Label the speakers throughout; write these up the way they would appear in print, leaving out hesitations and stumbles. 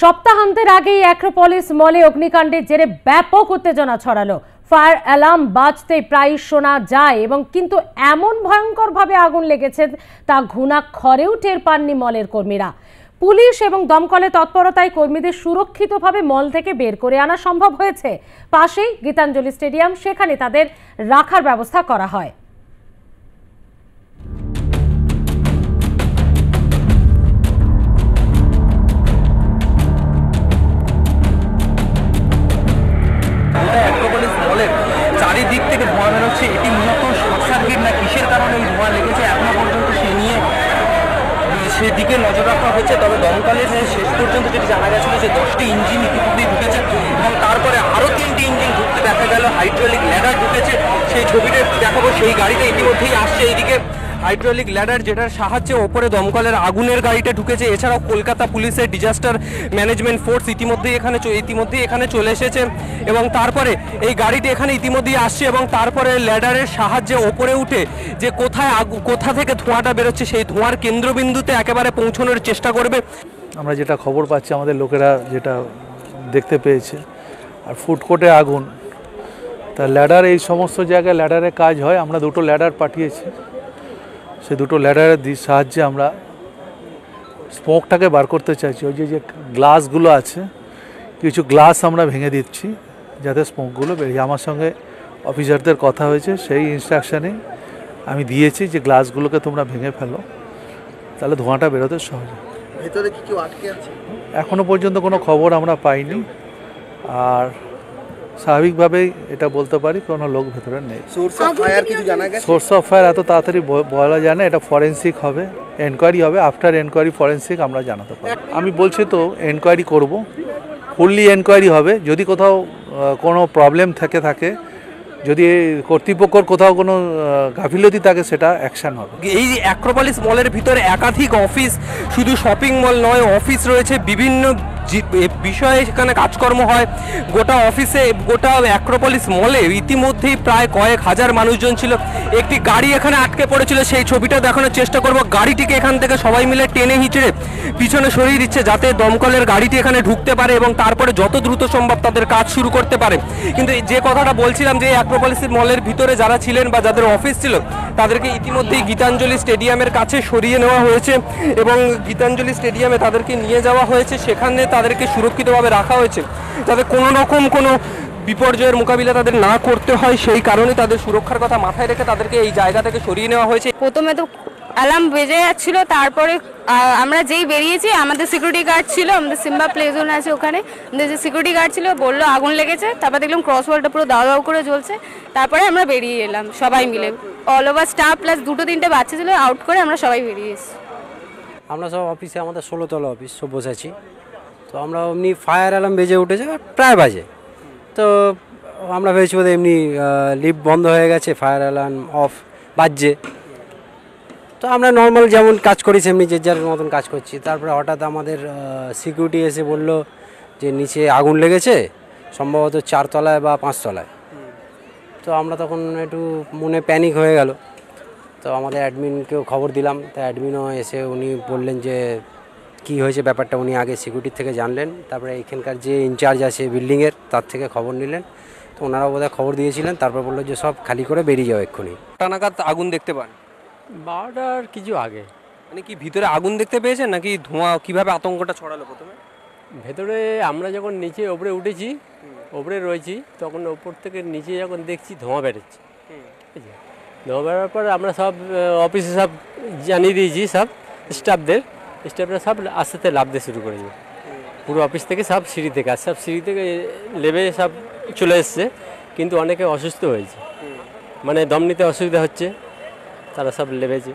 Speaker 1: সপ্তাহান্তের আগেই অ্যাক্রোপলিস মলে অগ্নিকাণ্ডের জেরে ব্যাপক উত্তেজনা ছড়ালো। ফায়ার অ্যালার্ম বাজতে প্রায় শোনা যায় এবং কিন্তু এমন ভয়ঙ্করভাবে আগুন লেগেছে তা ঘুণাক্ষরেও টের পাননি মলের কর্মীরা। পুলিশ এবং দমকলের তৎপরতায় কর্মীদের সুরক্ষিতভাবে মল থেকে বের করে আনা সম্ভব হয়েছে। পাশেই গীতাঞ্জলি স্টেডিয়াম, সেখানে তাদের রাখার ব্যবস্থা করা হয়।
Speaker 2: চারিদিক থেকে ধোঁয়া বেরোচ্ছে। এটি মূলত শর্ট সার্কিট না কিসের কারণে এই ধোঁয়া লেগেছে এখনো পর্যন্ত সেদিকে নজর রাখা হচ্ছে। তবে দমকলের শেষ পর্যন্ত যেটি জানা গেছিল যে 10টি ইঞ্জিন ইতিমধ্যেই ঢুকেছে এবং তারপরে আরও 3টি ইঞ্জিন ঢুকতে দেখা গেল। হাইড্রোলিক ল্যাডার ঢুকেছে, সেই ছবিটা দেখাবো। সেই গাড়িটা ইতিমধ্যেই আসছে এইদিকে। হাইড্রোলিক ল্যাডার যেটার সাহায্যে ওপরে দমকলের আগুনের গাড়িটা ঢুকেছে। এছাড়াও কলকাতা পুলিশের ডিজাস্টার ম্যানেজমেন্ট ফোর্স ইতিমধ্যেই এখানে চলে এসেছে এবং তারপরে এই গাড়িটি এখানে ইতিমধ্যেই আসছে এবং তারপরে ল্যাডারের সাহায্যে ওপরে উঠে যে কোথা থেকে ধোঁয়াটা বেরোচ্ছে সেই ধোঁয়ার কেন্দ্রবিন্দুতে একেবারে পৌঁছানোর চেষ্টা করবে।
Speaker 3: আমরা যেটা খবর পাচ্ছি, আমাদের লোকেরা যেটা দেখতে পেয়েছে, আর ফুড কোর্টে আগুন, তা ল্যাডার এই সমস্ত জায়গায় ল্যাডারের কাজ হয়। আমরা দুটো ল্যাডার পাঠিয়েছি, সে দুটো ল্যাডারের সাহায্যে আমরা স্মোকটাকে বার করতে চাইছি। ওই যে গ্লাসগুলো আছে, কিছু গ্লাস আমরা ভেঙে দিচ্ছি যাতে স্মোকগুলো বেরিয়ে। আমার সঙ্গে অফিসারদের কথা হয়েছে, সেই ইনস্ট্রাকশানে আমি দিয়েছি যে গ্লাসগুলোকে তোমরা ভেঙে ফেলো, তাহলে ধোঁয়াটা বেরোতে সহজ।
Speaker 4: ভেতরে কি কেউ আটকে আছে?
Speaker 3: এখনও পর্যন্ত কোনো খবর আমরা পাইনি, আর স্বাভাবিকভাবেই এটা বলতে পারি কোনো লোক ভেতরে নেই।
Speaker 4: সোর্স অফ ফায়ার কিছু জানা গেছে?
Speaker 3: সোর্স অফ ফায়ার এত তাড়াতাড়ি বলা যায় না, এটা ফরেন্সিক হবে, এনকোয়ারি হবে। আফটার এনকোয়ারি ফরেন্সিক আমরা জানাতে পারি। আমি বলছি তো এনকোয়ারি করব, ফুললি এনকোয়ারি হবে। যদি কোথাও কোনো প্রবলেম থাকে, যদি কর্তৃপক্ষর কোথাও কোনো গাফিলতি থাকে, সেটা অ্যাকশন হবে।
Speaker 2: এই অ্যাক্রোপলিস মলের ভিতরে একাধিক অফিস, শুধু শপিং মল নয়, অফিস রয়েছে, বিভিন্ন বিষয়ে সেখানে কাজকর্ম হয়। গোটা অ্যাক্রোপলিস মলে ইতিমধ্যেই প্রায় কয়েক হাজার মানুষজন ছিল। একটি গাড়ি এখানে আটকে পড়েছিল, সেই ছবিটা দেখানোর চেষ্টা করব। গাড়িটিকে এখান থেকে সবাই মিলে টেনে হিঁচড়ে পিছনে সরিয়ে দিচ্ছে যাতে দমকলের গাড়িটি এখানে ঢুকতে পারে এবং তারপরে যত দ্রুত সম্ভব তাদের কাজ শুরু করতে পারে। কিন্তু যে কথাটা বলছিলাম যে অ্যাক্রোপলিস মলের ভিতরে যারা ছিলেন বা যাদের অফিস ছিল তাদেরকে ইতিমধ্যেই গীতাঞ্জলি স্টেডিয়ামের কাছে সরিয়ে নেওয়া হয়েছে এবং গীতাঞ্জলি স্টেডিয়ামে তাদেরকে নিয়ে যাওয়া হয়েছে। সেখানে তাদেরকে সুরক্ষিতভাবে রাখা হয়েছে যাতে কোনো রকম কোনো বিপর্যয়ের মোকাবিলা তাদের না করতে হয়, সেই কারণে তাদের সুরক্ষার কথা মাথায় রেখে তাদেরকে এই জায়গা থেকে সরিয়ে নেওয়া হয়েছে।
Speaker 5: প্রথমে তো অ্যালার্ম বেজে যাচ্ছিল, তারপরে আমরা যেই বেরিয়েছি আমাদের সিকিউরিটি গার্ড ছিল, আমাদের সিম্বা প্লে জোন আছে ওখানে, আমাদের যে সিকিউরিটি গার্ড ছিল বললো আগুন লেগেছে। তারপর দেখলাম ক্রসওয়ালটা পুরো দাও দাও করে জ্বলছে। তারপরে আমরা বেরিয়ে এলাম সবাই মিলে, অল ওভার স্টাফ প্লাস 2-3টে বাচ্চা ছিল, আউট করে আমরা সবাই বেরিয়ে এসেছি।
Speaker 6: আমরা সব অফিসে, আমাদের 16তলা অফিস, সব বসেছি। তো আমরা এমনি ফায়ার অ্যালার্ম বেজে উঠেছে প্রায় বাজে, তো আমরা ভেবেছি বোধহয় এমনি লিফট বন্ধ হয়ে গেছে, ফায়ার অ্যালার্ম অফ বাজছে। তো আমরা নর্মাল যেমন কাজ করি সেমনি যে যার মতন কাজ করছি। তারপরে হঠাৎ আমাদের সিকিউরিটি এসে বলল যে নিচে আগুন লেগেছে, সম্ভবত 4 তলায় বা 5 তলায়। তো আমরা তখন একটু মনে প্যানিক হয়ে গেল। তো আমাদের অ্যাডমিনকেও খবর দিলাম, তো অ্যাডমিনও এসে উনি বললেন যে কী হয়েছে ব্যাপারটা। উনি আগে সিকিউরিটির থেকে জানলেন, তারপরে এখানকার যে ইনচার্জ আছে বিল্ডিংয়ের তার থেকে খবর নিলেন। তো ওনারাও বোধহয় খবর দিয়েছিলেন, তারপর বললো যে সব খালি করে বেরিয়ে যাও এক্ষুনি।
Speaker 2: টানাকাত আগুন দেখতে পান
Speaker 6: 12টার কিছু আগে।
Speaker 2: মানে কি ভিতরে আগুন দেখতে পেয়েছেন নাকি ধোঁয়া? কিভাবে আতঙ্কটা ছড়ালো প্রথমে?
Speaker 7: ভেতরে আমরা যখন নিচে ওপরে উঠেছি, ওপরে রয়েছি, তখন ওপর থেকে নিচে যখন দেখছি ধোঁয়া বেরোচ্ছে, ঠিক আছে। ধোঁয়া বেরোর পর আমরা সব অফিসে সব জানিয়ে দিয়েছি, সব স্টাফরা সব আস্তে আস্তে লাফতে শুরু করেছে। পুরো অফিস থেকে সব সিঁড়ি থেকে লেবে সব চলে এসছে, কিন্তু অনেকে অসুস্থ হয়েছে, মানে দম নিতে অসুবিধা হচ্ছে, তারা সব লেবেছে।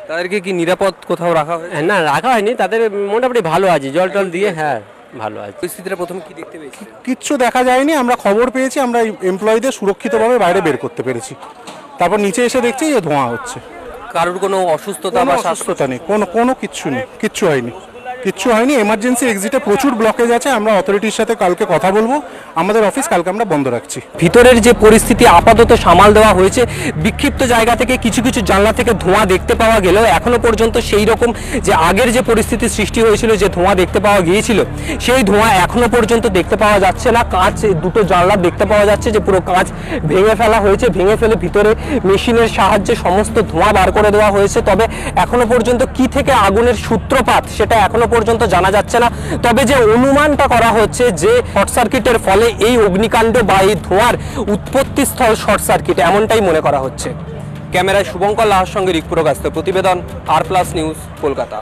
Speaker 2: তাদেরকে কি নিরাপদ কোথাও রাখা হয়?
Speaker 7: না, রাখা হয়নি, তাদের মোটামুটি ভালো আছে, জল টল দিয়ে। হ্যাঁ, ভালো আছে।
Speaker 2: পরিস্থিতিটা প্রথমে কি দেখতে পেয়েছি?
Speaker 8: কিচ্ছু দেখা যায়নি, আমরা খবর পেয়েছি, আমরা এমপ্লয়ীদের সুরক্ষিতভাবে বাইরে বের করতে পেরেছি। তারপর নিচে এসে দেখছি যে ধোঁয়া হচ্ছে।
Speaker 2: কারোর কোনো অসুস্থতা বা
Speaker 8: অসুস্থতা নেই, কোনো কিচ্ছু নেই, কিচ্ছু হয়নি। কিচ্ছু হয়নি। এমার্জেন্সি এক্সিটে প্রচুর ব্লকেজ আছে, আমরা অথরিটির সাথে কালকে কথা বলবো। আমাদের অফিস কালকে আমরা বন্ধ রাখছি।
Speaker 2: ভিতরের যে পরিস্থিতি আপাতত সামাল দেওয়া হয়েছে, বিক্ষিপ্ত জায়গা থেকে কিছু কিছু জানলা থেকে ধোঁয়া দেখতে পাওয়া গেলেও এখনো পর্যন্ত সেই রকম যে আগের যে পরিস্থিতি সৃষ্টি হয়েছিল, যে ধোঁয়া দেখতে পাওয়া গিয়েছিল, সেই ধোঁয়া এখনো পর্যন্ত দেখতে পাওয়া যাচ্ছে না। কাঁচ দুটো জানলা দেখতে পাওয়া যাচ্ছে যে পুরো কাঁচ ভেঙে ফেলা হয়েছে, ভেঙে ফেলে ভিতরে মেশিনের সাহায্যে সমস্ত ধোঁয়া বার করে দেওয়া হয়েছে। তবে এখনো পর্যন্ত কি থেকে আগুনের সূত্রপাত সেটা এখনো পর্যন্ত জানা যাচ্ছে না। তবে যে অনুমানটা করা হচ্ছে যে শর্ট সার্কিটের ফলে এই অগ্নিকাণ্ড বা এই ধোঁয়ার উৎপত্তি স্থল শর্ট সার্কিট, এমনটাই মনে করা হচ্ছে। ক্যামেরায় শুভঙ্কর লাহার সঙ্গে রিক পুরকাস্ত, প্রতিবেদন আর প্লাস নিউজ, কলকাতা।